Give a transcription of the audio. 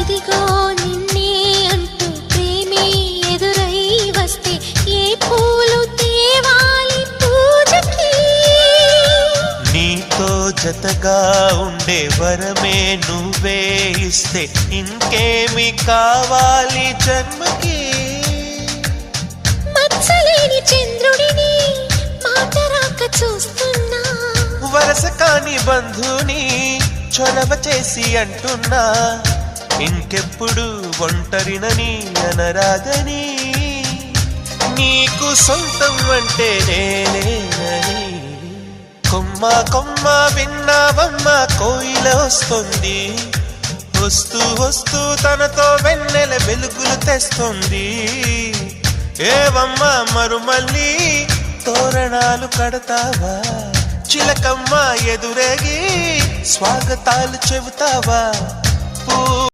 ఇదిగో నిన్నే అంటూ ప్రేమే ఎదురై వస్తే ఏ పూలు తేవాలి పూజకి? నీతో జతగా ఉండే వరమే నువ్వే ఇస్తే ఇంకేమి కావాలి జన్మకి? మచ్చలేని చంద్రుడిని మాట రాక చూస్తున్నా, వరస కాని బంధుని చొరవ చేసి అంటున్నా, ఇంకెప్పుడు ఒంటరినని అనరాదని, నీకు సొంతం అంటే నేనేనని. కొమ్మ కొమ్మ విన్నావమ్మ కోయిల వస్తుంది, వస్తూ వస్తూ తనతో వెన్నెల వెలుగులు తెస్తుంది. ఏవమ్మ మరుమల్లి తోరణాలు కడతావా, చిలకమ్మ ఎదురేగి స్వాగతాలు చెబుతావా?